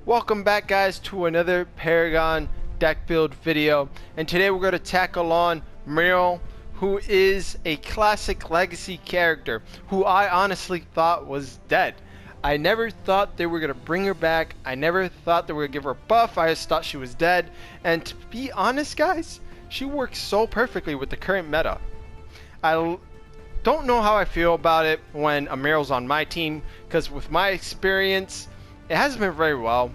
Welcome back, guys, to another Paragon deck build video, and today we're going to tackle on Muriel, who is a classic legacy character who I honestly thought was dead. I never thought they were going to bring her back. I never thought they were going to give her a buff. I just thought she was dead, and to be honest, guys, she works so perfectly with the current meta. I don't know how I feel about it when Muriel's on my team, because with my experience it hasn't been very well,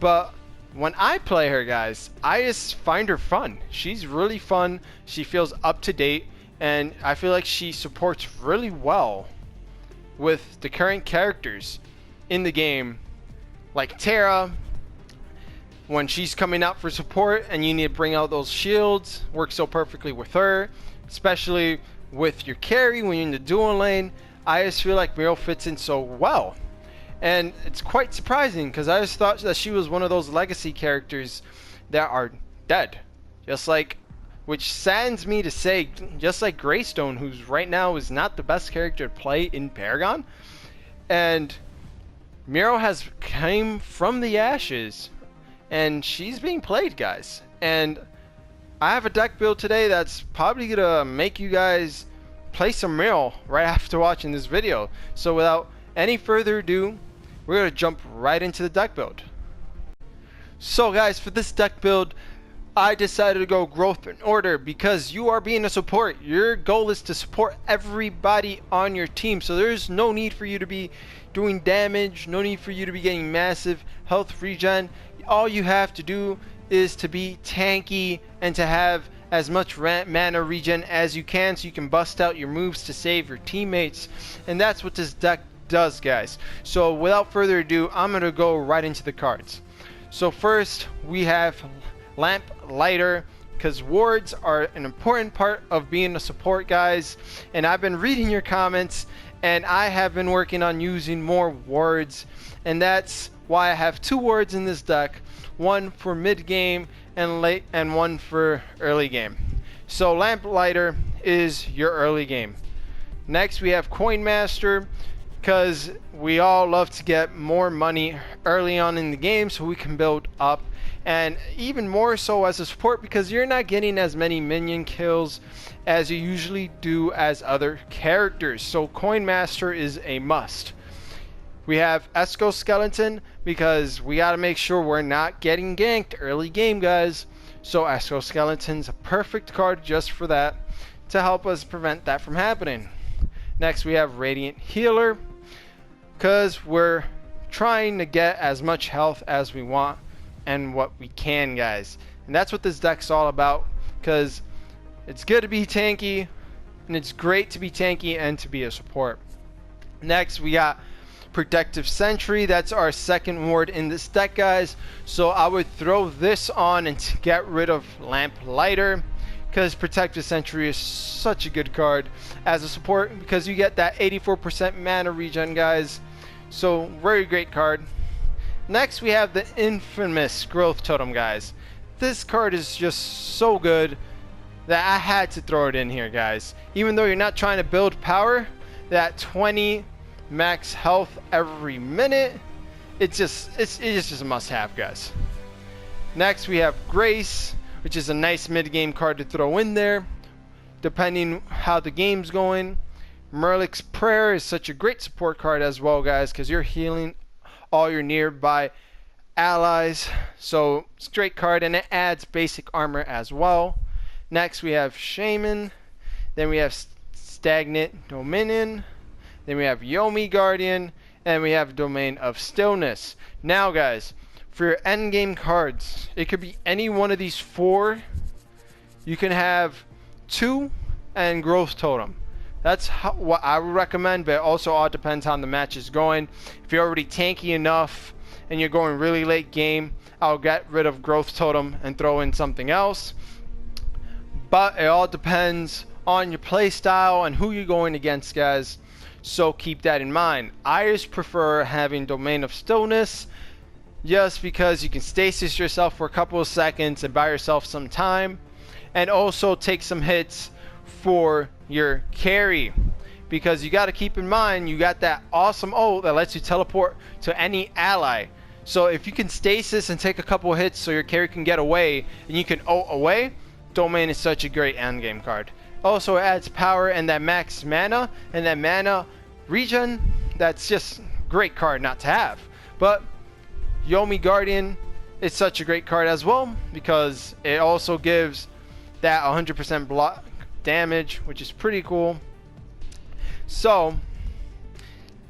but when I play her, guys, I just find her fun. She's really fun. She feels up to date, and I feel like she supports really well with the current characters in the game, like Terra. When she's coming out for support and you need to bring out those shields, works so perfectly with her, especially with your carry when you're in the dual lane. I just feel like Muriel fits in so well. And it's quite surprising because I just thought that she was one of those legacy characters that are dead. Just like, which saddens me to say, just like Greystone, who's right now is not the best character to play in Paragon. And Muriel has came from the ashes and she's being played, guys. And I have a deck build today that's probably gonna make you guys play some Muriel right after watching this video. So without any further ado, we're going to jump right into the deck build. So guys, for this deck build, I decided to go growth in order because you are being a support. Your goal is to support everybody on your team. So there's no need for you to be doing damage, no need for you to be getting massive health regen. All you have to do is to be tanky and to have as much mana regen as you can so you can bust out your moves to save your teammates. And that's what this deck does, guys. So without further ado, I'm gonna go right into the cards. So first we have Lamp Lighter, because wards are an important part of being a support, guys, and I've been reading your comments and I have been working on using more wards, and that's why I have two wards in this deck, one for mid game and late and one for early game. So Lamp Lighter is your early game. Next we have Coin Master, because we all love to get more money early on in the game so we can build up, and even more so as a support because you're not getting as many minion kills as you usually do as other characters. So Coin Master is a must. We have Exoskeleton because we got to make sure we're not getting ganked early game, guys. So Exoskeleton's a perfect card just for that, to help us prevent that from happening. Next we have Radiant Healer, because we're trying to get as much health as we want and what we can, guys. And that's what this deck's all about, because it's good to be tanky and it's great to be tanky and to be a support. Next we got Protective Sentry. That's our second ward in this deck, guys. So I would throw this on and to get rid of Lamp Lighter, because Protective Sentry is such a good card as a support because you get that 84% mana regen, guys. So very great card. Next we have the infamous Growth Totem, guys. This card is just so good that I had to throw it in here, guys. Even though you're not trying to build power, that 20 max health every minute, it's just a must-have, guys. Next we have Grace, which is a nice mid-game card to throw in there depending how the game's going. Merlic's Prayer is such a great support card as well, guys, because you're healing all your nearby allies. So it's a great card, and it adds basic armor as well. Next we have Shaman, then we have Stagnant Dominion, then we have Yomi Guardian, and we have Domain of Stillness. Now, guys, for your endgame cards, it could be any one of these four. You can have 2 and Growth Totem. That's what I would recommend, but it also all depends how the match is going. If you're already tanky enough and you're going really late game, I'll get rid of Growth Totem and throw in something else. But it all depends on your play style and who you're going against, guys. So keep that in mind. I just prefer having Domain of Stillness, just because you can stasis yourself for a couple of seconds and buy yourself some time, and also take some hits for your carry, because you got to keep in mind you got that awesome ult that lets you teleport to any ally. So if you can stasis and take a couple hits so your carry can get away and you can ult away, Domain is such a great endgame card. Also it adds power and that max mana and that mana regen. That's just great card not to have. But Yomi Guardian is such a great card as well because it also gives that 100% block damage, which is pretty cool. So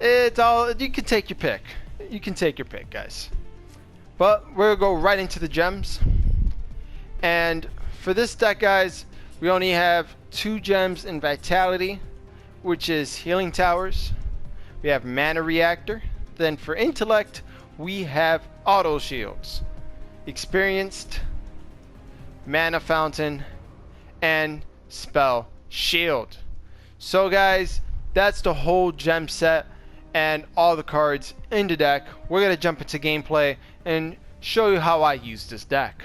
it's all, you can take your pick. You can take your pick, guys. But we're gonna go right into the gems. And for this deck, guys, we only have 2 gems in Vitality, which is Healing Towers. We have Mana Reactor. Then for Intellect, we have Auto Shields, Experienced, Mana Fountain, and Spell Shield. So guys, that's the whole gem set and all the cards in the deck. We're going to jump into gameplay and show you how I use this deck.